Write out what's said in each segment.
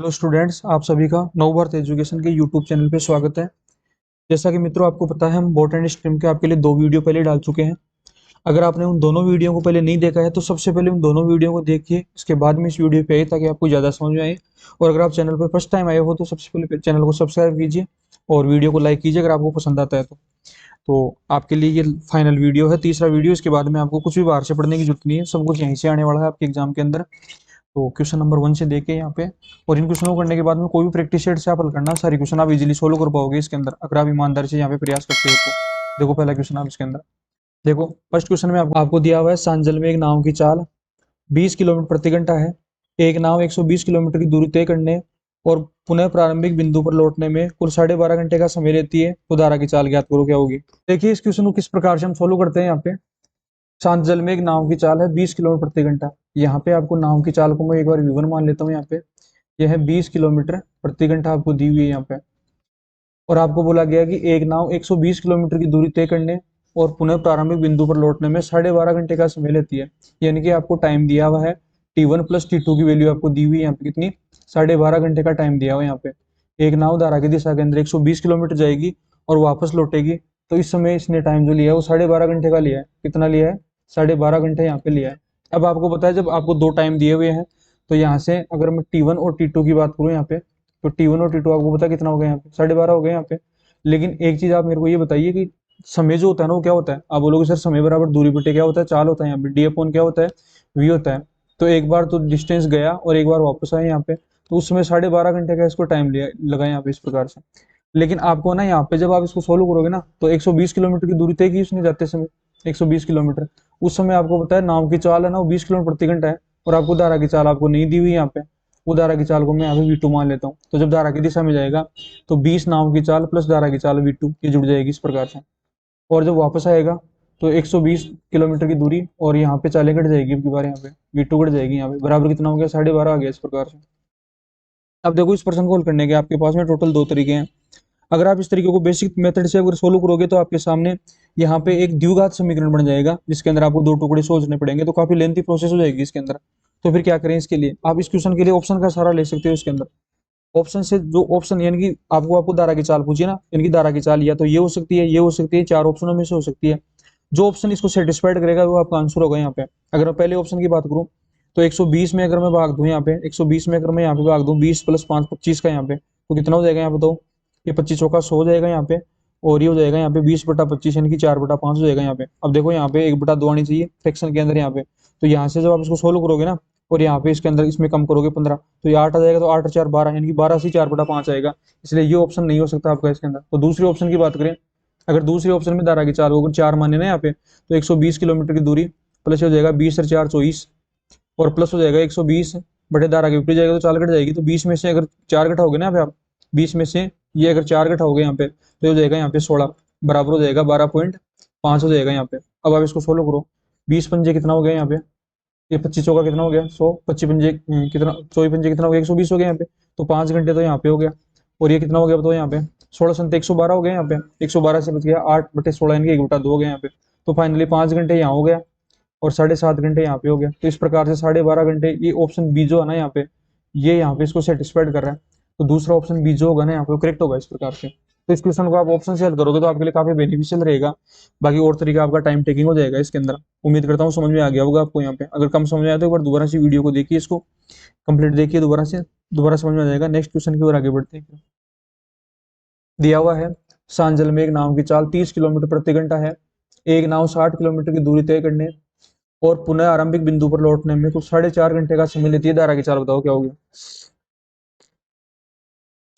Hello students, आप सभी का नव भारत एजुकेशन के यूट्यूब चैनल पे स्वागत है। जैसा कि मित्रों आपको पता है, हम बॉटनी स्ट्रीम के आपके लिए दो वीडियो पहले डाल चुके हैं। अगर आपने उन दोनों वीडियो को पहले नहीं देखा है तो सबसे पहले उन दोनों वीडियो को देखिए, इसके बाद में इस वीडियो पे आइए ताकि आपको ज़्यादा समझ में आए। और अगर आप चैनल पर फर्स्ट टाइम आए हो तो सबसे पहले चैनल को सब्सक्राइब कीजिए और वीडियो को लाइक कीजिए अगर आपको पसंद आता है तो आपके लिए ये फाइनल वीडियो है, तीसरा वीडियो। इसके बाद में आपको कुछ भी बाहर से पढ़ने की जरूरत नहीं है, सब कुछ यहीं से आने वाला है आपके एग्जाम के अंदर। तो क्वेश्चन नंबर 1 से देके यहाँ पे, और इन क्वेश्चनों को करने के बाद में कोई भी प्रैक्टिस सेट से आप हल करना, सारी क्वेश्चन आप इजीली सोल्व कर पाओगे इसके अंदर, अगर आप ईमानदारी से यहाँ पे प्रयास करते हो तो। देखो पहला क्वेश्चन आप इसके अंदर देखो। फर्स्ट क्वेश्चन में आपको दिया हुआ है, सांजल में एक नाव की चाल 20 किलोमीटर प्रति घंटा है। एक नाव 120 किलोमीटर की दूरी तय करने और पुनः प्रारंभिक बिंदु पर लौटने में कुल 12.5 घंटे का समय लेती है, तो धारा की चाल ज्ञात करो क्या होगी। देखिए इस क्वेश्चन को किस प्रकार से हम सोल्व करते हैं। यहाँ पे शांत जल में एक नाव की चाल है 20 किलोमीटर प्रति घंटा। यहाँ पे आपको नाव की चाल को मैं एक बार v1 मान लेता हूँ। यहाँ पे यह है 20 किलोमीटर प्रति घंटा आपको दी हुई है यहाँ पे। और आपको बोला गया कि एक नाव 120 किलोमीटर की दूरी तय करने और पुनः प्रारंभिक बिंदु पर लौटने में 12.5 घंटे का समय लेती है। यानी कि आपको टाइम दिया हुआ है T1 प्लस T2 की वैल्यू आपको दी हुई है यहाँ पे, कितनी 12.5 घंटे का टाइम दिया हुआ है यहाँ पे। एक नाव धारा की दिशा के अंदर 120 किलोमीटर जाएगी और वापस लौटेगी, तो इस समय इसने टाइम जो लिया है वो 12.5 घंटे का लिया है। कितना लिया है? 12.5 घंटे यहाँ पे लिया है। अब आपको पता है, जब आपको दो टाइम दिए हुए हैं तो यहाँ से अगर मैं T1 और T2 की बात करूँ यहाँ पे, तो T1 और T2 आपको पता कितना हो गया यहाँ पे? 12.5 हो गया यहाँ पे। लेकिन एक चीज आप मेरे को ये बताइए कि समय जो होता है ना वो क्या होता है। आप बोलोगे सर समय बराबर दूरी बटे क्या होता है? चाल होता है। यहाँ पे डी अपॉन क्या होता है? वी होता है। तो एक बार तो डिस्टेंस गया और एक बार वापस आया यहाँ पे, तो उस समय 12.5 घंटे का इसको टाइम लिया लगा यहाँ पे इस प्रकार से। लेकिन आपको ना यहाँ पे जब आप इसको सोल्व करोगे ना, तो 120 किलोमीटर की दूरी तय की उसने जाते समय, 120 किलोमीटर। उस समय आपको पता है नाव की चाल है ना वो 20 किलोमीटर प्रति घंटा है, और आपको धारा की चाल आपको नहीं दी हुई यहाँ पे। वो धारा की चाल को मैं यहाँ पे V2 मान लेता हूँ। तो जब धारा की दिशा में जाएगा तो 20 नाव की चाल प्लस धारा की चाल V2 ये जुड़ जाएगी इस प्रकार से। और जब वापस आएगा तो 120 किलोमीटर की दूरी और यहाँ पे चालें घट जाएगी, अब की बार यहाँ पे V2 घट जाएगी, यहाँ पे बराबर कितना हो गया? 12.5 आ गया इस प्रकार से। अब देखो इस प्रश्न को हल करने के आपके पास में टोटल दो तरीके हैं। अगर आप इस तरीके को बेसिक मेथड से अगर सोल्व करोगे तो आपके सामने यहाँ पे एक द्विघात समीकरण बन जाएगा, जिसके अंदर आपको दो टुकड़े सोचने पड़ेंगे, तो काफी लेंथी प्रोसेस हो जाएगी इसके अंदर। तो फिर क्या करें इसके लिए? आप इस क्वेश्चन के लिए ऑप्शन का सहारा ले सकते हो इसके अंदर। ऑप्शन से जो ऑप्शन यानी कि आपको धारा की चाल पूछिए ना, इनकी धारा की चाल या तो ये हो सकती है, ये हो सकती है, चार ऑप्शनों में से हो सकती है। जो ऑप्शन इसको सेटिस्फाइड करेगा वो आपका आंसर होगा यहाँ पे। अगर मैं पहले ऑप्शन की बात करूँ तो 120 में अगर मैं भाग दूं यहाँ पे, 120 में अगर मैं यहाँ पे भाग दूं 20 प्लस 5 25 का यहाँ पे, तो कितना हो जाएगा यहाँ पे? तो ये 25 चौका 100 हो जाएगा यहाँ पे, और ये हो जाएगा यहाँ पे 20/25 यानी कि 4/5 हो जाएगा यहाँ पे। अब देखो यहाँ पे 1/2 आनी चाहिए फ्रैक्शन के अंदर यहाँ पे, तो यहाँ से जब आप इसको सोल्व करोगे ना और यहाँ पे इसके अंदर इसमें कम करोगे 15, तो ये 8 आ जाएगा, तो 8 और 4 12 यानी कि 12 से 4/5 आएगा। इसलिए ये ऑप्शन नहीं हो सकता आपका इसके अंदर। तो दूसरी ऑप्शन की बात करें, अगर दूसरे ऑप्शन में धारा की चाल अगर 4 माने ना यहाँ पे, तो 120 किलोमीटर की दूरी प्लस हो जाएगा 20 और 4 24, और प्लस हो जाएगा 120 बटे धारा के ऊपर जाएगा तो चाल घट जाएगी। तो 20 में से अगर 4 घटाओगे ना यहाँ पे आप, 20 में से ये अगर 4 घटाओगे यहाँ पे तो हो जाएगा यहाँ पे 16, बराबर हो जाएगा 12.5 हो जाएगा यहाँ पे। अब आप इसको सोल्व करो, 20 पंजे कितना हो गया यहाँ पे? ये 25 चौका कितना हो गया? 100, 25 पंजे कितना, 24 पंजे कितना हो गया? 120 हो गया यहाँ पे। तो 5 घंटे तो यहाँ पे हो गया। और ये कितना हो गया बताओ यहाँ पे? 16 संत 112 हो गया यहाँ पे। 112 से बच गया 8/16 यानी कि 1/2 हो गया यहाँ पे। तो फाइनली 5 घंटे यहाँ हो गया और 7.5 घंटे यहाँ पे हो गया। तो इस प्रकार से 12.5 घंटे, ये ऑप्शन बी जो है ना यहाँ पे, ये यहाँ पे इसको सेटिस्फाइड कर रहा है। तो दूसरा ऑप्शन बी जो होगा ना यहाँ पे करेक्ट होगा इस प्रकार से। तो इस क्वेश्चन को आप ऑप्शन से हल करोगे तो आपके लिए काफी बेनिफिशियल रहेगा। बाकी और तरीका आपका टाइम टेकिंग हो जाएगा इसके अंदर। उम्मीद करता हूँ समझ में आ गया होगा आपको यहाँ पे। अगर कम समझ में आया तो एक बार दोबारा से वीडियो को देखिए, इसको कंप्लीट देखिए दोबारा से, दोबारा समझ में आ जाएगा। नेक्स्ट क्वेश्चन की ओर आगे बढ़ते हैं। दिया हुआ है, सांजल में एक नाव की चाल 30 किलोमीटर प्रति घंटा है। एक नाव 60 किलोमीटर की दूरी तय करने और पुनः आरंभिक बिंदु पर लौटने में कुछ 4.5 घंटे का समय लेती है। धारा की चाल बताओ क्या होगी।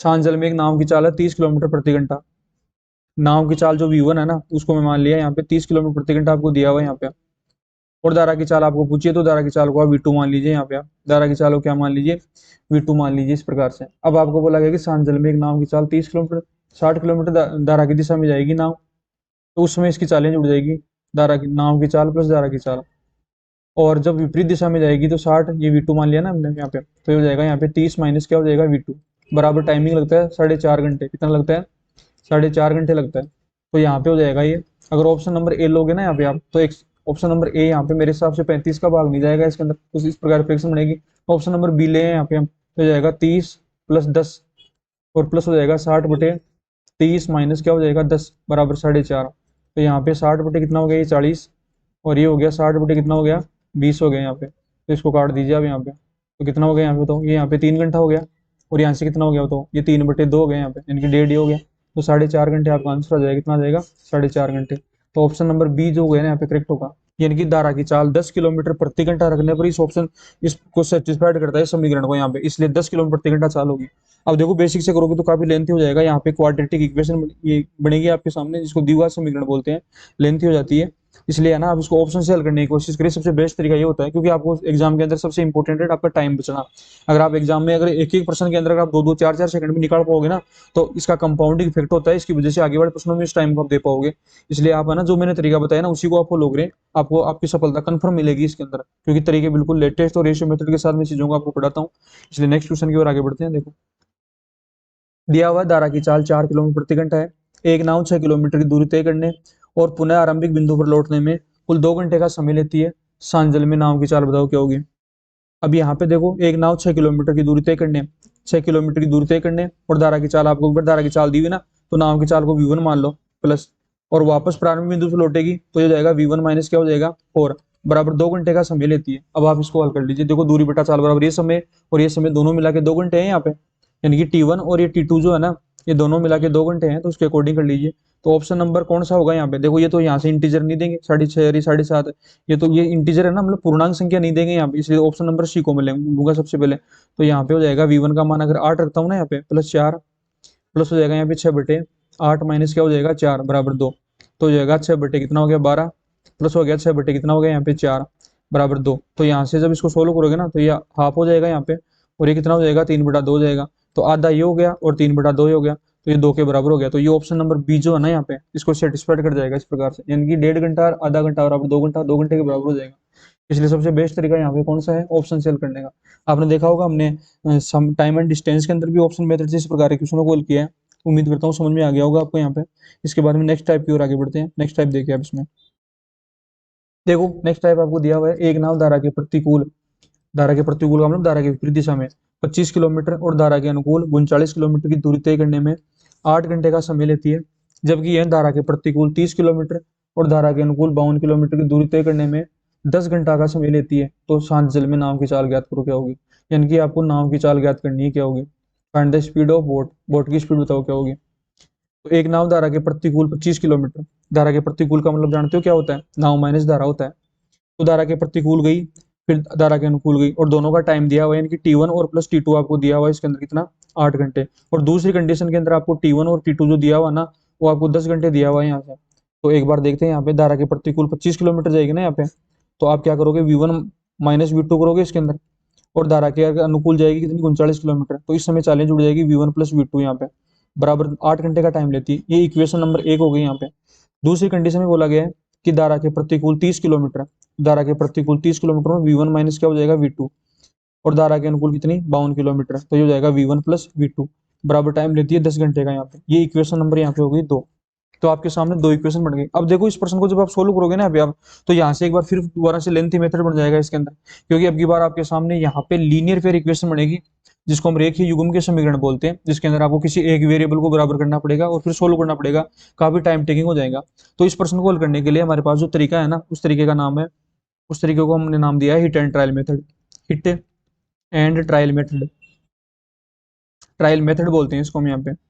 सांजल में एक नाव की चाल है 30 किलोमीटर प्रति घंटा। नाव की चाल जो V1 है ना उसको मैं मान लिया यहाँ पे 30 किलोमीटर प्रति घंटा आपको दिया हुआ है यहाँ पे। और धारा की चाल आपको पूछिए तो धारा की चाल को आप V2 मान लीजिए। यहाँ पे आप धारा की चाल को क्या मान लीजिए? V2 मान लीजिए इस प्रकार से। अब आपको बोला गया कि सांजल में एक नाव की चाल 30 किलोमीटर 60 किलोमीटर धारा की दिशा में जाएगी नाव, तो उस समय इसकी चालें जुड़ जाएगी, धारा की नाव की चाल प्लस धारा की चाल। और जब विपरीत दिशा में जाएगी तो 60, ये V2 मान लिया ना हमने यहाँ पे, तो ये हो जाएगा यहाँ पे 30 माइनस क्या हो जाएगा? V2। बराबर टाइमिंग लगता है 4.5 घंटे। कितना लगता है? 4.5 घंटे लगता है। तो यहाँ पे हो जाएगा ये। अगर ऑप्शन नंबर ए लोगे ना यहाँ पे आप, तो एक ऑप्शन नंबर ए यहाँ पे मेरे हिसाब से 35 का भाग नहीं जाएगा इसके अंदर, तो इस प्रकार फ्रैक्शन बनेगी। ऑप्शन नंबर बी ले यहाँ पे हम, तो हो जाएगा 30 +10 और प्लस हो जाएगा 60/30 माइनस क्या हो जाएगा 10 बराबर 4.5। तो यहाँ पे 60 बटे कितना हो गया, ये 40, और ये हो गया 60 बटे कितना हो गया 20 हो गया यहाँ पे। तो इसको काट दीजिए आप यहाँ पे, तो कितना हो गया यहाँ पे, तो ये यहाँ पे 3 घंटा हो गया, और यहाँ से कितना हो गया, तो ये 3/2 हो गया यहाँ पे, यानी कि 1.5 हो गया। तो 4.5 घंटे आपका आंसर आ जाएगा, कितना आ जाएगा 4.5 घंटे। तो ऑप्शन नंबर बी जो हो गया ना यहाँ पे करेक्ट होगा। यानी कि धारा की चाल 10 किलोमीटर प्रति घंटा रखने पर इस ऑप्शन इसको सेटिस्फाइड करता है समीकरण को यहाँ पे, इसलिए 10 किलोमीटर प्रति घंटा चाल होगी। अब देखो बेसिक से करोगे तो काफी लेंथी हो जाएगा, यहाँ पे क्वाड्रेटिक इक्वेशन ये बनेगी आपके सामने, जिसको द्विघात समीकरण बोलते हैं, लेंथी हो जाती है, इसलिए है ना आप इसको ऑप्शन से हल करने की कोशिश करिए। सबसे बेस्ट तरीका ये होता है, क्योंकि आपको एग्जाम के अंदर सबसे इंपॉर्टेंट है आपका टाइम बचना। अगर आप एग्जाम में अगर एक एक प्रश्न के अंदर अगर आप 2-2 4-4 सेकंड में निकाल पाओगे ना, तो इसका कंपाउंडिंग इफेक्ट होता है, इसकी वजह से आगे वाले प्रश्नों में इस टाइम को आप दे पाओगे। इसलिए आप है ना जो मैंने तरीका बताया ना उसी को आप फॉलो करें, आपको आपकी सफलता कंफर्म मिलेगी इसके अंदर, क्योंकि तरीके बिल्कुल लेटेस्ट और रेशियो मेथड के साथ मैं चीजों को आपको पढ़ाता हूँ। इसलिए नेक्स्ट क्वेश्चन की ओर आगे बढ़ते हैं। देखो दिया हुआ धारा की चाल 4 किलोमीटर प्रति घंटा है, एक नाव 6 किलोमीटर की दूरी तय करने और पुनः आरंभिक बिंदु पर लौटने में कुल 2 घंटे का समय लेती है। शांत जल में नाव की चाल बताओ क्या होगी। अब यहाँ पे देखो एक नाव 6 किलोमीटर की दूरी तय करने, 6 किलोमीटर की दूरी तय करने, और धारा की चाल आपको ऊपर धारा की चाल दी हुई ना, तो नाव की चाल को v1 मान लो प्लस, और वापस प्रारंभिक बिंदु से लौटेगी तो ये जाएगा v1 माइनस क्या हो जाएगा 4 बराबर 2 घंटे का समय लेती है। अब आप इसको हल कर लीजिए। देखो दूरी बटा चाल बराबर ये समय और ये समय दोनों मिला के 2 घंटे हैं यहाँ पे, यानी कि T1 और ये T2 जो है ना, ये दोनों मिला के 2 घंटे हैं, तो उसके अकॉर्डिंग कर लीजिए। तो ऑप्शन नंबर कौन सा होगा यहाँ पे, देखो ये तो यहाँ से इंटीजर नहीं देंगे, 6.5 और 7.5, ये तो ये इंटीजर है ना, मतलब पूर्णांक संख्या नहीं देंगे यहाँ पे, इसलिए ऑप्शन नंबर सी को मैं लूंगा सबसे पहले। तो यहाँ पे हो जाएगा v1 का मान अगर 8 रखता हूँ ना यहाँ पे, +4 प्लस हो जाएगा यहाँ पे 6/8 माइनस क्या हो जाएगा 4 बराबर 2, तो हो जाएगा 6 बटे कितना हो गया 12, प्लस हो गया 6 बटे कितना हो गया यहाँ पे 4 बराबर 2। तो यहाँ से जब इसको सोल्व करोगे ना तो ये हाफ हो जाएगा यहाँ पे, और ये कितना हो जाएगा 3/2 हो जाएगा। तो आधा ये हो गया और 3/2 हो गया, तो ये 2 के बराबर हो गया। तो ये ऑप्शन नंबर बी जो है ना यहाँ पे इसको सेटिस्फाइड कर जाएगा इस प्रकार से, यानी कि 1.5 घंटा आधा घंटा बराबर 2 घंटा, 2 घंटे के बराबर हो जाएगा। इसलिए सबसे बेस्ट तरीका यहाँ पे कौन सा है, ऑप्शन सेल करने का। आपने देखा होगा हमने सम टाइम एंड डिस्टेंस के अंदर भी ऑप्शन मेथड से इस प्रकार के क्वेश्चनों को हल किया है। उम्मीद करता हूँ समझ में आ गया होगा आपको यहाँ पे। इसके बाद में नेक्स्ट टाइप की ओर आगे बढ़ते हैं। नेक्स्ट टाइप देखिए आप इसमें, देखो नेक्स्ट टाइप आपको दिया हुआ है, एक नाव धारा के प्रतिकूल का मतलब धारा के विपरीत दिशा में 25 किलोमीटर और धारा के अनुकूल 39 किलोमीटर की दूरी तय करने में 8 घंटे का समय लेती है, जबकि यह धारा के प्रतिकूल 30 किलोमीटर और धारा के अनुकूल 52 किलोमीटर की दूरी तय करने में 10 घंटा का समय लेती है। तो शांत जल में नाव की चाल ज्ञात करो क्या होगी, यानी कि आपको नाव की चाल ज्ञात करनी है क्या होगी। Find the speed of boat, boat की स्पीड बताओ क्या होगी। तो एक नाव धारा के प्रतिकूल 25 किलोमीटर, धारा के प्रतिकूल का मतलब जानते हो क्या होता है, नाव माइनस धारा होता है। तो धारा के प्रतिकूल गई, फिर धारा के अनुकूल गई, और दोनों का टाइम दिया हुआ है, यानी कि T1 और प्लस T2 आपको दिया हुआ है इसके अंदर कितना 8 घंटे, और दूसरी कंडीशन के अंदर आपको T1 और T2 जो दिया हुआ ना वो आपको 10 घंटे दिया हुआ है यहाँ से। तो एक बार देखते हैं यहाँ पे धारा के प्रतिकूल 25 किलोमीटर जाएगी ना यहाँ पे, तो आप क्या करोगे v1 माइनस v2 करोगे इसके अंदर, और धारा के अनुकूल जाएगी कितनी 39 किलोमीटर, तो इस समय चालें जुड़ जाएगी v1 प्लस v2 यहाँ पे बराबर 8 घंटे का टाइम लेती है। ये इक्वेशन नंबर 1 हो गई यहाँ पे। दूसरी कंडीशन में बोला गया है कि धारा के प्रतिकूल 30 किलोमीटर, धारा के प्रतिकूल 30 किलोमीटर में v1 माइनस क्या हो जाएगा v2, और धारा के अनुकूल कितनी 52 किलोमीटर, तो ये हो जाएगा v1 प्लस v2 बराबर टाइम लेती है 10 घंटे का यहाँ पे। ये इक्वेशन नंबर यहाँ पे हो गई 2। तो आपके सामने 2 इक्वेशन बन गई। अब देखो इस प्रश्न को जब आप सोल्व करोगे ना अभी आप, तो यहाँ से एक बार फिर दोबारा से लेंथी मेथड बन जाएगा इसके अंदर, क्योंकि अब की बार आपके सामने यहाँ पे लीनियर पेयर इक्वेशन बनेगी, जिसको हम रेखीय युग्म के समीकरण बोलते हैं, जिसके अंदर आपको किसी एक वेरिएबल को बराबर करना पड़ेगा और फिर सोल्व करना पड़ेगा, काफी टाइम टेकिंग हो जाएगा। तो इस प्रश्न को हल करने के लिए हमारे पास जो तरीका है ना, उस तरीके का नाम है, उस तरीके को हमने नाम दिया है hit and trial method. Hit and trial method, trial method बोलते हैं इसको हम यहाँ पे।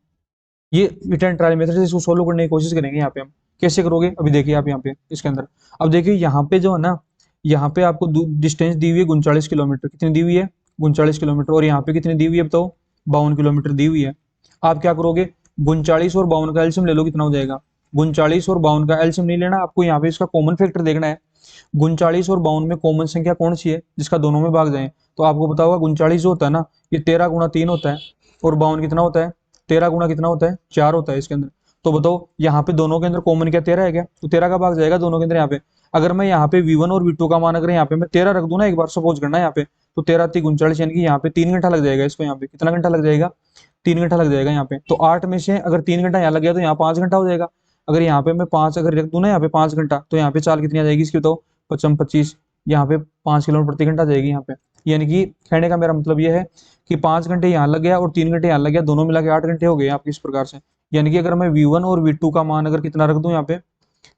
ये हिट एंड ट्रायल मेथड से इसको सोल्व करने की कोशिश करेंगे। यहाँ पे हम कैसे करोगे अभी देखिए आप यहाँ पे इसके अंदर। अब देखिए यहाँ पे जो है ना, यहाँ पे आपको डिस्टेंस दी हुई है 39 किलोमीटर, कितनी दी हुई है 39 किलोमीटर, और यहाँ पे कितनी दी हुई है बताओ 52 किलोमीटर दी हुई है। आप क्या करोगे 39 और 52 का एलसीएम ले लो, कितना हो जाएगा 39 और 52 का एलसीएम नहीं लेना आपको, यहाँ पे इसका कॉमन फैक्टर देखना है। 39 और 52 में कॉमन संख्या कौन सी है जिसका दोनों में भाग जाए, तो आपको पता होगा 39 जो होता है ना ये 13 गुणा 3 होता है, और 52 कितना होता है 13 गुणा कितना होता है 4 होता है इसके अंदर। तो बताओ यहाँ पे दोनों के अंदर कॉमन क्या 13 है क्या, तो 13 का भाग जाएगा दोनों के अंदर। यहाँ पे अगर मैं यहाँ पे v1 और v2 का मान अगर यहाँ पे मैं 13 रख दूं ना, एक बार सपोज करना है यहाँ पे, तो 13 3 39, यानी कि यहाँ पे 3 घंटा लग जाएगा इसको। यहाँ पे कितना घंटा लग जाएगा 3 घंटा लग जाएगा यहाँ पे। तो 8 में से अगर 3 घंटा यहाँ लग गया तो यहाँ 5 घंटा हो जाएगा। अगर यहाँ पे मैं 5 अगर रख दूं ना यहाँ पे 5 घंटा, तो यहाँ पे चाल कितनी आ जाएगी इसकी बताओ 55 25, यहाँ पे 5 किलोमीटर प्रति घंटा जाएगी यहाँ पे। यानी कि कहने का मेरा मतलब ये है कि 5 घंटे यहाँ लग गया और 3 घंटे यहाँ लग गया, दोनों मिला के 8 घंटे हो गए आपके इस प्रकार से। यानी कि अगर मैं V1 और V2 का मान अगर कितना रख दूं यहाँ पे,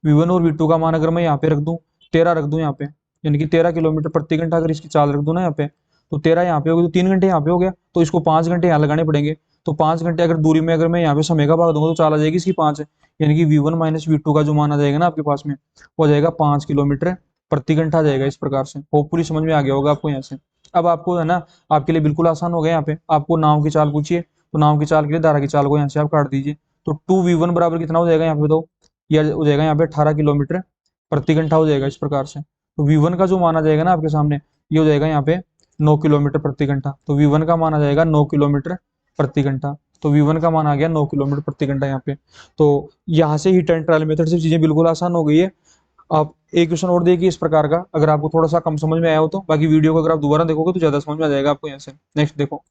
V1 और V2 का मान अगर मैं यहाँ पे रख दूं 13 रख दूं यहाँ पे, यानी कि 13 किलोमीटर प्रति घंटा अगर इसकी चाल रख दूं ना यहाँ पे, तो 13 यहाँ पे हो गई, तो 3 घंटे यहाँ पे हो गया, तो इसको 5 घंटे यहाँ लगाने पड़ेंगे। तो 5 घंटे अगर दूरी में अगर मैं यहाँ पे समय का भाग दूंगा तो चाल आ जाएगी इसकी 5 है, यानी कि V1 माइनस V2 का जो मान आ जाएगा ना आपके पास में, वो आ जाएगा 5 किलोमीटर प्रति घंटा आ जाएगा इस प्रकार से। होपफुली समझ में आ गया होगा आपको यहाँ से। अब आपको है ना, आपके लिए बिल्कुल आसान हो गया, यहाँ पे आपको नाव की चाल पूछिए, तो नाव की चाल के लिए धारा की चाल को यहाँ से आप काट दीजिए। तो 2V1 बराबर कितना हो जाएगा यहाँ पे, तो यह हो जाएगा यहाँ पे 18 किलोमीटर प्रति घंटा हो जाएगा इस प्रकार से। तो V1 का जो मान आ जाएगा ना आपके सामने, ये हो जाएगा यहाँ पे 9 किलोमीटर प्रति घंटा। तो V1 का मान आ जाएगा 9 किलोमीटर प्रति घंटा। तो V1 का मान आ गया 9 किलोमीटर प्रति घंटा यहाँ पे। तो यहाँ से हिट एंड ट्रायल मेथड से चीजें बिल्कुल आसान हो गई है। आप एक क्वेश्चन और देखिए इस प्रकार का, अगर आपको थोड़ा सा कम समझ में आया हो तो, बाकी वीडियो को अगर आप दोबारा देखोगे तो ज्यादा समझ में आ जाएगा आपको यहाँ से। नेक्स्ट देखो,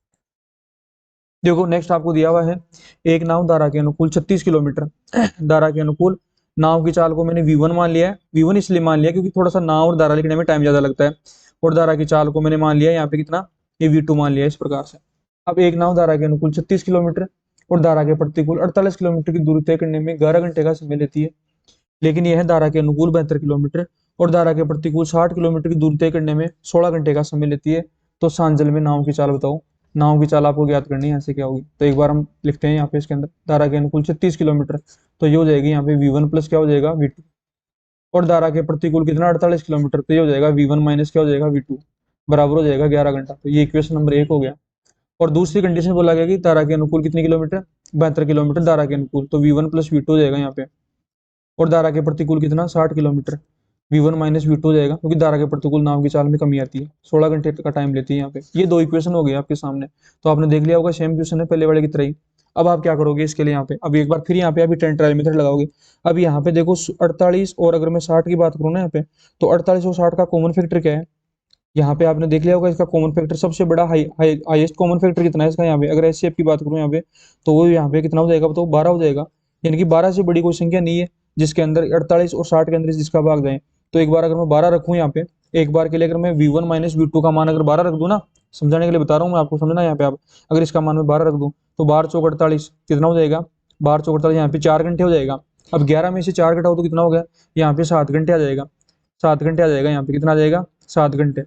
देखो नेक्स्ट आपको दिया हुआ है, एक नाव धारा के अनुकूल 36 किलोमीटर धारा के अनुकूल नाव की चाल को मैंने V1 मान लिया है। V1 इसलिए मान लिया क्योंकि थोड़ा सा नाव और धारा लिखने में टाइम ज्यादा लगता है, और धारा की चाल को मैंने मान लिया यहाँ पे कितना, ये V2 मान लिया इस प्रकार से। अब एक नाव धारा के अनुकूल 36 किलोमीटर और धारा के प्रतिकूल 48 किलोमीटर की दूरी तय करने में 11 घंटे का समय लेती है, लेकिन यह धारा के अनुकूल 72 किलोमीटर और धारा के प्रतिकूल 60 किलोमीटर की दूरी तय करने में 16 घंटे का समय लेती है। तो सांजल में नाव की चाल बताओ। नाव की चाल आपको ज्ञात करनी है, ऐसे क्या होगी, तो एक बार हम लिखते हैं यहाँ पे इसके अंदर, धारा के अनुकूल 36 किलोमीटर, तो ये हो जाएगी यहाँ पे V1 प्लस क्या हो जाएगा V2, और धारा के प्रतिकूल कितना 48 किलोमीटर, तो ये हो जाएगा V1 माइनस क्या हो जाएगा V2, बराबर हो जाएगा 11 घंटा। तो ये इक्वेशन नंबर 1 हो गया। और दूसरी कंडीशन बोला गया कि धारा के अनुकूल कितने किलोमीटर, 72 किलोमीटर धारा के अनुकूल, तो V1 प्लस V2 हो जाएगा यहाँ पे, और धारा के प्रतिकूल कितना 60 किलोमीटर, V1 माइनस V2 हो जाएगा, क्योंकि धारा के प्रतिकूल नाव की चाल में कमी आती है, 16 घंटे का टाइम लेती है यहाँ पे। ये दो इक्वेशन हो गए आपके सामने, तो आपने देख लिया होगा सेम क्वेश्चन है पहले वाले की तरह ही। अब आप क्या करोगे इसके लिए, यहाँ पे अब एक बार फिर यहाँ पे अभी ट्रेंड ट्रायल मेथड लगाओगे। अब यहाँ पे देखो 48 और अगर मैं 60 की बात करूँ ना यहाँ पे, तो 48 और 60 का कॉमन फैक्टर क्या है, यहाँ पे आपने देख लिया होगा इसका कॉमन फैक्टर सबसे बड़ा हाईएस्ट कॉमन फैक्टर कितना है इसका, यहाँ पे अगर एचसीएफ की बात करूँ यहाँ पे, तो वो यहाँ पे कितना हो जाएगा, तो 12 हो जाएगा। यानी कि 12 से बड़ी कोई संख्या नहीं है जिसके अंदर 48 और 60 के अंदर जिसका भाग जाए। तो एक बार अगर मैं 12 रखूँ यहाँ पे, एक बार के लिए अगर मैं V1 माइनस V2 का मान अगर 12 रख दूँ ना, समझाने के लिए बता रहा हूँ मैं आपको, समझना यहाँ पे आप, अगर इसका मान मैं 12 रख दूँ तो 12 चौक 48 कितना हो जाएगा, 12 चौक 48 यहाँ पे 4 घंटे हो जाएगा। अब 11 में से 4 घटाओ तो कितना हो गया, यहाँ पे 7 घंटे आ जाएगा, 7 घंटे आ जाएगा यहाँ पे, कितना आ जाएगा 7 घंटे,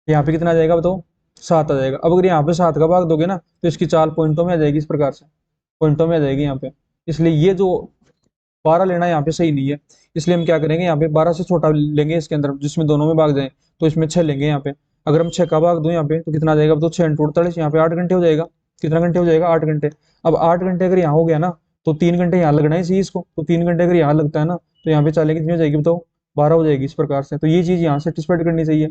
यहाँ पे कितना आ जाएगा बताओ 7 आ जाएगा। अब अगर यहाँ पे 7 का भाग दोगे ना तो इसकी चाल पॉइंटों में आ जाएगी, इस प्रकार से पॉइंटों में आ जाएगी यहाँ पे। इसलिए ये जो 12 लेना यहाँ पे सही नहीं है, इसलिए हम क्या करेंगे यहाँ पे 12 से छोटा लेंगे इसके अंदर जिसमें दोनों में भाग जाए, तो इसमें 6 लेंगे यहाँ पे। अगर हम 6 का भाग दो यहाँ पे तो कितना आ जाएगा, तो 6 इंटू 48 यहाँ पे 8 घंटे हो जाएगा। कितना घंटे हो जाएगा, 8 घंटे। अब 8 घंटे अगर यहाँ हो गया ना तो 3 घंटे यहाँ लगना ही चाहिए इसको, तो 3 घंटे अगर यहाँ लगता है ना तो यहाँ पे चालें कितनी हो जाएगी बताओ, 12 हो जाएगी इस प्रकार से। तो ये चीज यहाँ सेटिस्फाइड करनी चाहिए,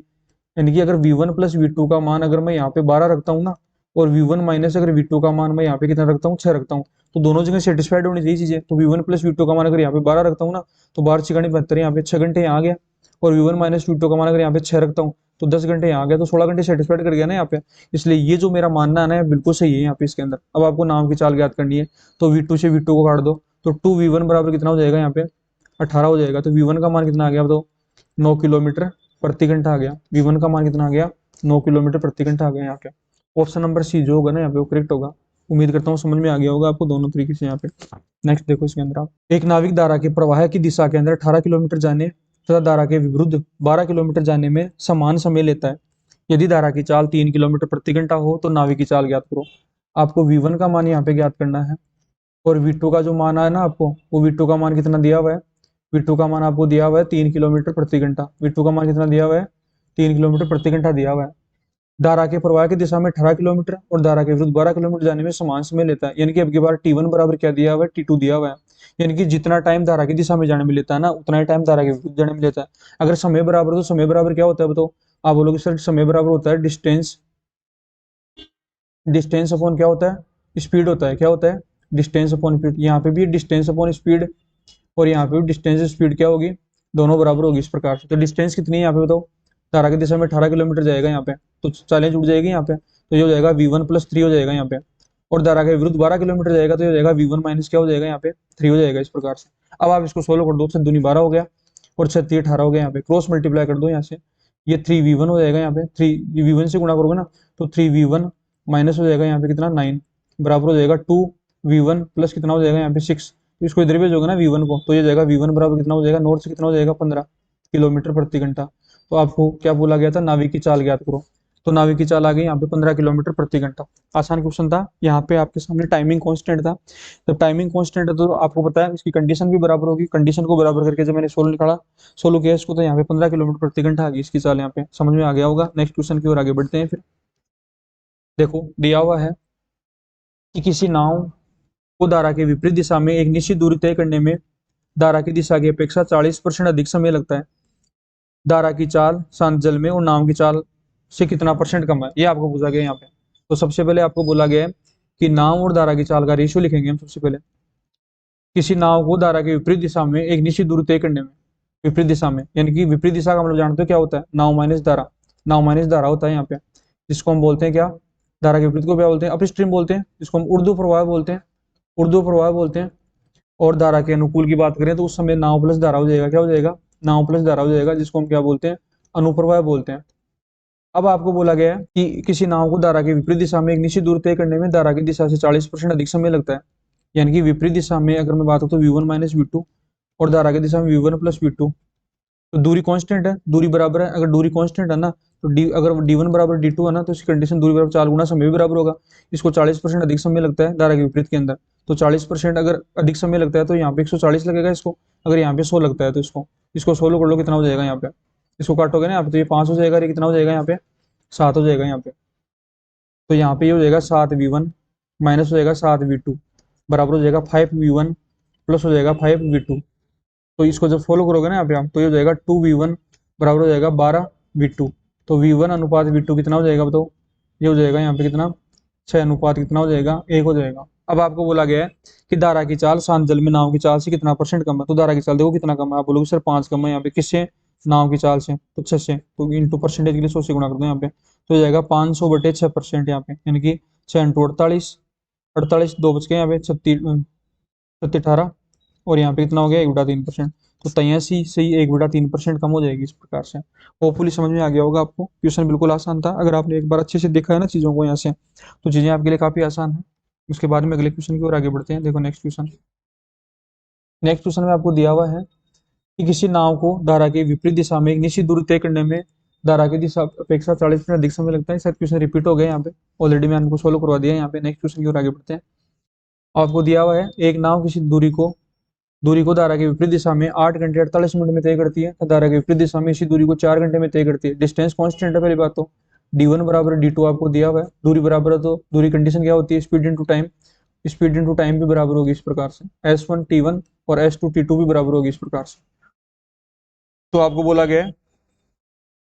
यानी कि अगर V1 प्लस V2 का मान अगर मैं यहाँ पे 12 रखता हूँ ना, और V1 माइनस अगर V2 का मान मैं यहाँ पे कितना रखता हूँ 6 रखता हूँ, तो दोनों जगह सेटिस्फाइड होनी चाहिए चीजें। तो V1 प्लस V2 का मान अगर यहाँ पे 12 रखता हूँ ना तो 12 6 घंटे 72, यहाँ पे 6 घंटे यहाँ आ गया, और V1 माइनस V2 का मान अगर यहाँ पे 6 रखता हूँ तो 10 घंटे यहाँ आ गया, तो 16 घंटे सेटिस्फाइड कर गया ना यहाँ पे। इसलिए ये जो मेरा मानना है ना बिल्कुल सही है यहाँ पे इसके अंदर। अब आपको नाम की चाल ज्ञात करनी है, तो V2 से V2 को काट दो, तो 2V1 बराबर कितना हो जाएगा यहाँ पे 18 हो जाएगा। तो V1 का मान कितना आ गया बताओ, 9 किलोमीटर प्रति घंटा आ गया। V1 का मान कितना आ गया, 9 किलोमीटर प्रति घंटा आ गया यहाँ पे। ऑप्शन नंबर सी जो होगा ना यहाँ पे वो करेक्ट होगा। उम्मीद करता हूँ समझ में आ गया होगा आपको दोनों तरीके से यहाँ पे। नेक्स्ट देखो इसके अंदर आप, एक नाविक धारा के प्रवाह की दिशा के अंदर 18 किलोमीटर जाने तथा धारा के विरुद्ध 12 किलोमीटर जाने में समान समय लेता है। यदि धारा की चाल 3 किलोमीटर प्रति घंटा हो तो नाविक की चाल ज्ञात करो। आपको V1 का मान यहाँ पे ज्ञात करना है, और V2 का जो मान है ना आपको, वो V2 का मान कितना दिया हुआ है, V2 का मान आपको दिया हुआ है 3 किलोमीटर प्रति घंटा। V2 का मान कितना दिया हुआ है, 3 किलोमीटर प्रति घंटा दिया हुआ है। धारा के प्रवाह की दिशा में 18 किलोमीटर और धारा के विरुद्ध 12 किलोमीटर जाने में समान समय लेता है। यानी कि अब की बार T1 बराबर क्या दिया हुआ है, T2 दिया हुआ है। यानी कि जितना टाइम धारा की दिशा में जाने में लेता है ना उतना ही टाइम धारा के विरुद्ध जाने में लेता है। अगर समय बराबर तो समय बराबर क्या होता है बताओ, आप बोलोगे सर समय बराबर होता है डिस्टेंस, डिस्टेंस अपॉन क्या होता है, स्पीड होता है। क्या होता है, डिस्टेंस अपॉन स्पीड। यहाँ पे भी डिस्टेंस अपॉन स्पीड, और यहाँ पे भी डिस्टेंस स्पीड क्या होगी, दोनों बराबर होगी इस प्रकार से। तो डिस्टेंस कितनी है यहाँ पे बताओ, धारा की दिशा में 18 किलोमीटर जाएगा यहाँ पे, तो चालें जुड़ जाएगी यहाँ पे, तो ये हो जाएगा V1 प्लस 3 हो जाएगा यहाँ पे। और धारा के विरुद्ध 12 किलोमीटर जाएगा तो ये हो जाएगा V1 माइनस क्या हो जाएगा यहाँ पे 3 हो जाएगा इस प्रकार से। अब आप इसको सोल्व कर दो, 6 दूनी 12 हो गया और 6 3 18 हो गया, यहाँ पे क्रॉस मल्टीप्लाई कर दो यहाँ से, ये 3v1 हो जाएगा यहाँ पे, 3v1 से गुणा करोगे ना तो 3v1 माइनस हो जाएगा यहाँ पे कितना 9 बराबर हो जाएगा 2v1 प्लस कितना हो जाएगा यहाँ पे 6। तो इसको इधर भेजोगे ना v1 को तो ये जाएगा v1 बराबर कितना हो जाएगा, नॉर्थ से कितना हो जाएगा 15 किलोमीटर प्रति घंटा। तो आपको क्या बोला गया था, नाविक की चाल ज्ञात करो। तो नाविक की चाल आ गई यहाँ पे 15 किलोमीटर प्रति घंटा। आसान क्वेश्चन था। यहाँ पे आपके सामने टाइमिंग कांस्टेंट था। जब टाइमिंग कांस्टेंट है तो आपको पता है इसकी कंडीशन भी बराबर होगी। कंडीशन को बराबर करके जब मैंने सोल्व किया इसको तो यहाँ पे 15 किलोमीटर प्रति घंटा आ गई इसकी चाल। यहाँ पे समझ में आ गया होगा। नेक्स्ट क्वेश्चन की ओर आगे बढ़ते हैं। फिर देखो दिया हुआ है कि किसी नाव को धारा के विपरीत दिशा में एक निश्चित दूरी तय करने में धारा की दिशा की अपेक्षा 40% अधिक समय लगता है। धारा की चाल शांत जल में और नाव की चाल से कितना परसेंट कम है, ये आपको पूछा गया यहाँ पे। तो सबसे पहले आपको बोला गया है कि नाव और धारा की चाल का रेशियो लिखेंगे हम। सबसे पहले किसी नाव को धारा के विपरीत दिशा में एक निश्चित दूरी तय करने में, विपरीत दिशा में यानी कि विपरीत दिशा का मतलब जानते हो क्या होता है, नाव माइनस धारा। नाव माइनस धारा होता है यहाँ पे, जिसको हम बोलते हैं क्या, धारा के विपरीत को क्या बोलते हैं, अपस्ट्रीम बोलते हैं, जिसको हम उर्ध्व प्रवाह बोलते हैं, उर्ध्व प्रवाह बोलते हैं। और धारा के अनुकूल की बात करें तो उस समय नाव प्लस धारा हो जाएगा, क्या हो जाएगा, नाव प्लस धारा हो जाएगा, जिसको हम क्या बोलते हैं, अनुप्रवाह बोलते हैं। अब आपको बोला गया है कि किसी नाव को धारा के विपरीत दिशा में एक निश्चित दूरी तय करने में धारा की दिशा से 40% अधिक समय लगता है। यानी कि विपरीत दिशा में अगर मैं बात करूँ तो v1 माइनस v2 और धारा की दिशा में v1 प्लस v2। तो दूरी कांस्टेंट है, दूरी बराबर है। अगर दूरी कांस्टेंट है ना तो अगर d1 बराबर d2 है ना तो इसकी कंडीशन दूरी बराबर 4 गुना समय भी बराबर होगा। इसको 40% अधिक समय लगता है धारा के विपरीत के अंदर। तो 40% अगर अधिक समय लगता है तो यहाँ पे 140 लगेगा इसको। अगर यहाँ पे 100 लगता है तो इसको 16 कर लो, कितना हो जाएगा यहाँ पे, इसको काटोगे ना यहाँ पे तो ये 5 हो जाएगा, ये कितना हो जाएगा यहाँ पे 7 हो जाएगा यहाँ पे। तो यहाँ पे ये हो जाएगा 7v1 माइनस हो जाएगा 7v2 बराबर हो जाएगा 5v1 प्लस हो जाएगा 5v2। तो इसको जब फॉलो करोगे ना यहाँ पे आप तो ये हो जाएगा 2v1 बराबर हो जाएगा 12v2। तो v1 अनुपात v2 कितना हो जाएगा बताओ, ये हो जाएगा यहाँ पे कितना 6 अनुपात कितना हो जाएगा 1 हो जाएगा। अब आपको बोला गया है कि धारा की चाल शांत जल में नाव की चाल से कितना परसेंट कम है। तो धारा की चाल देखो कितना कम है, आप बोलोगे सर 5 कम है यहाँ पे, किससे, नाव की चाल से, तो 6 से। तो इंटू परसेंटेज के लिए 100 से गुणा कर दो यहाँ पे तो हो जाएगा 500/6% यहाँ पे, यानी कि 6 इंटू 48, 48 2 बच गए यहाँ पे 36 18 और यहाँ पे कितना हो गया 1/3%। तो 83 से ही 1/3% कम हो जाएगी इस प्रकार से। होपफुली समझ में आ गया होगा आपको। क्वेश्चन बिल्कुल आसान था। अगर आपने एक बार अच्छे से देखा है ना चीज़ों को यहाँ से तो चीज़ें आपके लिए काफ़ी आसान है। उसके बाद में अगले क्वेश्चन की ओर आगे बढ़ते हैं। देखो नेक्स्ट क्वेश्चन। नेक्स्ट क्वेश्चन में आपको दिया हुआ है कि किसी नाव को धारा के विपरीत दिशा में एक निश्चित दूरी तय करने में धारा की दिशा अपेक्षा 40% अधिक समय लगता है। शायद क्वेश्चन रिपीट हो गया यहाँ पे, ऑलरेडी मैंने आपको सोल्व करवा दिया यहाँ पे। नेक्स्ट क्वेश्चन की ओर आगे बढ़ते हैं। आपको दिया हुआ है एक नाव किसी दूरी को धारा के विपरीत दिशा में 8 घंटे 48 मिनट में तय करती है, धारा के विपरीत दिशा में इसी दूरी को 4 घंटे में तय करती है। डिस्टेंस कांस्टेंट है पहली बात तो, d1 बराबर d2 आपको दिया हुआ है। दूरी बराबर है तो दूरी कंडीशन क्या होती है, speed into time. Speed into time भी बराबर होगी इस प्रकार से, s1 t1 और s2 t2 भी बराबर होगी इस प्रकार से। तो आपको बोला गया है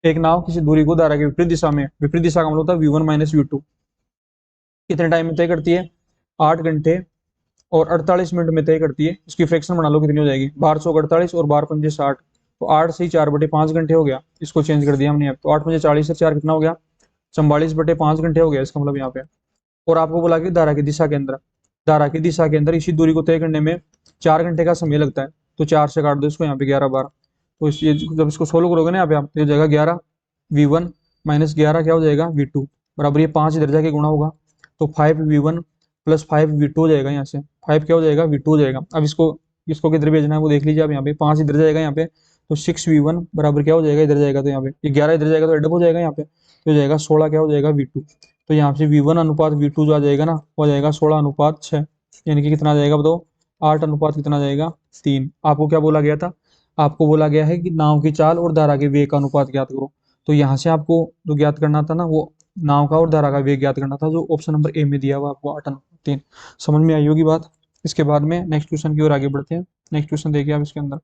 एक नाव किसी दूरी को धारा के विपरीत दिशा में, विपरीत दिशा का मतलब होता है v1 माइनस v2, कितने टाइम में तय करती है, 8 घंटे और 48 मिनट में तय करती है। इसकी फ्रैक्शन बना लो कितनी हो जाएगी, 1248 और 12×5 = 60। तो 8 से ही 4/5 घंटे हो गया, इसको चेंज कर दिया हमने। अब तो 8×5 = 40 और 4 कितना हो गया, 44/5 घंटे हो गया इसका मतलब यहाँ पे। और आपको बोला कि धारा की दिशा के अंदर, धारा की दिशा के अंदर इसी दूरी को तय करने में 4 घंटे का समय लगता है। तो 4 से काट दो इसको यहाँ पे 11 बार। तो जब इसको सोल्व करोगे ना यहाँ पे आप तो जाएगा 11v1 माइनस 11 क्या हो जाएगा v2 बराबर ये 5 इधर जाके गुणा होगा तो 5v1 प्लस 5v2 हो जाएगा। यहाँ से 5 क्या हो जाएगा v2 हो जाएगा। अब इसको किधर भेजना है वो देख लीजिए आप, यहाँ पे 5 इधर जाएगा यहाँ पे तो 6v1 बराबर क्या हो जाएगा, इधर जाएगा तो यहाँ पे ये 11 इधर जाएगा तो एडअप हो जाएगा यहाँ पे तो हो जाएगा 16 क्या हो जाएगा v2। तो यहाँ से v1 अनुपात v2 जो आ जाएगा ना वो जाएगा 16:6, यानी कि कितना आ जाएगा बताओ, 8 अनुपात कितना जाएगा 3। आपको क्या बोला गया था, आपको बोला गया है कि नाव की चाल और धारा के वेग का अनुपात ज्ञात करो। तो यहाँ से आपको जो ज्ञात करना था ना वो नाव का और धारा का वेग ज्ञात करना था, जो ऑप्शन नंबर ए में दिया हुआ आपको 8:3। समझ में आई होगी बात। इसके बाद में नेक्स्ट क्वेश्चन की ओर आगे बढ़ते हैं। नेक्स्ट क्वेश्चन देखिए आप इसके अंदर।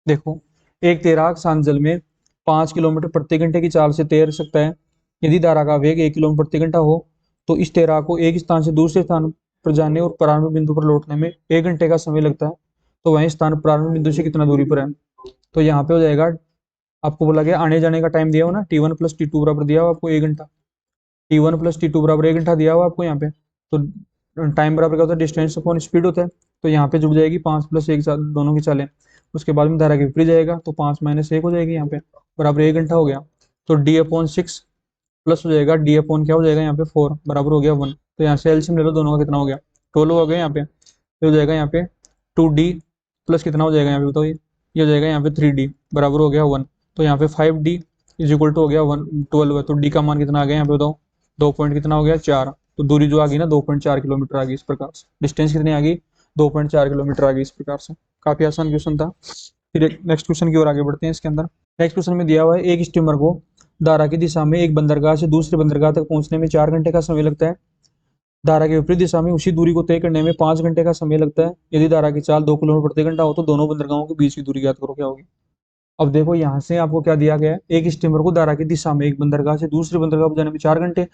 देखो एक तैराक शांत जल में 5 किलोमीटर प्रति घंटे की चाल से तैर सकता है। यदि धारा का वेग 1 किलोमीटर प्रति घंटा हो तो इस तैराक को एक स्थान से दूसरे स्थान पर जाने और प्रारंभ बिंदु पर लौटने में 1 घंटे का समय लगता है। तो वही स्थान प्रारंभ बिंदु से कितना दूरी पर है। तो यहाँ पे हो जाएगा, आपको बोला गया आने जाने का टाइम दिया हो ना, t1 + t2 बराबर दिया हो आपको 1 घंटा, t1 + t2 बराबर 1 घंटा दिया हो आपको यहाँ पे। तो टाइम बराबर क्या होता है, डिस्टेंस अपॉन स्पीड होता है। तो यहाँ पे जुड़ जाएगी 5 + 1 दोनों की चालें। उसके बाद में धारा के विपरीत जाएगा तो 5 - 1 हो जाएगी यहाँ पे, बराबर 1 घंटा हो गया। तो D/6 प्लस हो जाएगा D अपॉन क्या हो जाएगा यहाँ पे 4 बराबर हो गया 1। तो यहाँ से एलसीएम ले लो दोनों का, कितना हो गया 12 हो गया यहाँ पे। तो हो जाएगा यहाँ पे 2D प्लस कितना हो जाएगा यहाँ पे बताओ, ये हो जाएगा यहाँ पे 3D बराबर हो गया 1। तो यहाँ पे 5D इज इक्वल टू हो गया 12 है। तो डी का मान कितना आ गया यहाँ पे बताओ, 2 पॉइंट कितना हो गया 4। तो दूरी जो आ गई ना 2.4 किलोमीटर आ गई इस प्रकार से। डिस्टेंस कितनी आ गई 2.4 किलोमीटर आ गई इस प्रकार से। काफी आसान क्वेश्चन था। फिर नेक्स्ट क्वेश्चन की ओर आगे बढ़ते हैं। इसके अंदर नेक्स्ट क्वेश्चन में दिया हुआ है एक स्टीमर को धारा की दिशा में एक बंदरगाह से दूसरे बंदरगाह तक पहुंचने में 4 घंटे का समय लगता है। धारा के विपरीत दिशा में उसी दूरी को तय करने में 5 घंटे का समय लगता है। यदि धारा की चाल 2 किलोमीटर प्रति घंटा हो तो दोनों बंदरगाहों के बीच की दूरी ज्ञात करो, क्या होगी। अब देखो यहाँ से आपको क्या दिया गया है, एक स्टीमर को धारा की दिशा में एक बंदरगाह से दूसरे बंदरगाह पर जाने में 4 घंटे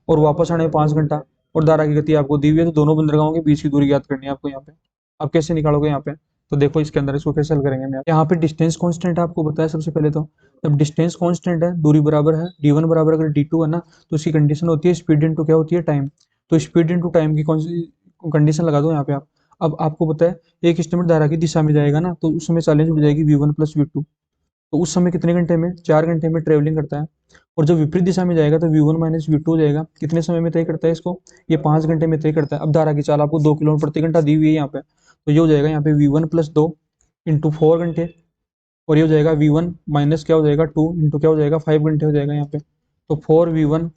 और वापस आने में 5 घंटा, और धारा की गति आपको दी हुई है। तो दोनों बंदरगाहों के बीच की दूरी ज्ञात करनी है आपको यहाँ पे। आप कैसे निकालोगे यहाँ पे, तो देखो इसके अंदर इसको कैसे हल करेंगे हम। यहाँ पे डिस्टेंस कांस्टेंट आपको बताया सबसे पहले। तो जब डिस्टेंस कांस्टेंट है, दूरी बराबर है, d1 बराबर अगर d2 है ना, तो उसकी कंडीशन होती है स्पीड इनटू क्या होती है टाइम। तो स्पीड इनटू टाइम की कौन सी कंडीशन लगा दो यहाँ पे आप। अब आपको पता है एक स्टीमर धारा की दिशा में जाएगा ना, तो उस समय चालें जुड़ जाएगी v1 + v2। तो उस समय कितने घंटे में, 4 घंटे में ट्रेवलिंग करता है। और जब विपरीत दिशा में जाएगा तो v1 - v2 हो जाएगा। कितने समय में तय करता है इसको, ये 5 घंटे में तय करता है। अब धारा की चाल आपको 2 किलोमीटर प्रति घंटा दी हुई है यहाँ पे, तो ये हो जाएगा यहाँ पे v1 + 2 इंटू 4 घंटे, और ये हो जाएगा v1 माइनस क्या हो जाएगा 2 इंटू क्या हो जाएगा 5 घंटे हो जाएगा यहाँ पे। तो 4v1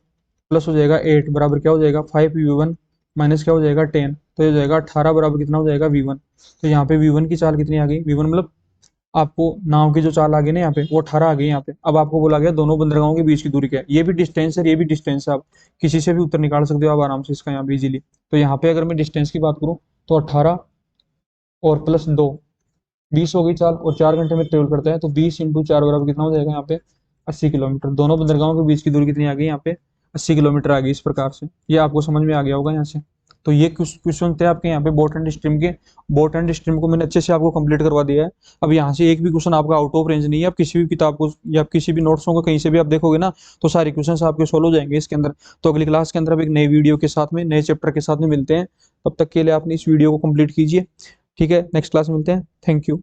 प्लस हो जाएगा 8 बराबर क्या हो जाएगा 5v1 माइनस क्या हो जाएगा 10। तो ये हो जाएगा 18 बराबर कितना हो जाएगा v1। तो यहाँ पे v1 की चाल कितनी आ गई, v1 मतलब आपको नाव की जो चाल आ गई ना यहाँ पे वो 18 आ गई यहाँ पे। अब आपको बोला गया दोनों बंदरगाहों के बीच की दूरी क्या है, ये भी डिस्टेंस है, ये भी डिस्टेंस है। आप किसी से भी उत्तर निकाल सकते हो आप आराम से इसका यहाँ पे इजीली। तो यहाँ पे अगर मैं डिस्टेंस की बात करूँ तो 18 और प्लस 2 20 हो गई चाल, और 4 घंटे में ट्रेवल करता है। तो 20 × 4 बराबर कितना हो जाएगा यहाँ पे 80 किलोमीटर। दोनों बंदरगाहों के बीच की दूरी कितनी आ गई यहाँ पे 80 किलोमीटर आ गई इस प्रकार से। ये आपको समझ में आ गया होगा यहाँ से। तो ये क्वेश्चन थे आपके यहाँ पे बोट एंड स्ट्रीम के। बोट एंड स्ट्रीम को मैंने अच्छे से आपको कंप्लीट करवा दिया है। अब यहाँ से एक भी क्वेश्चन आपका आउट ऑफ रेंज नहीं है। आप किसी भी किताब को या किसी भी नोट्सों को कहीं से भी आप देखोगे ना, तो सारे क्वेश्चन आपके सोल्व हो जाएंगे इसके अंदर। तो अगली क्लास के अंदर आप एक नई वीडियो के साथ में, नए चैप्टर के साथ में मिलते हैं। तब तक के लिए आपने इस वीडियो को कंप्लीट कीजिए, ठीक है। नेक्स्ट क्लास में मिलते हैं। Thank you.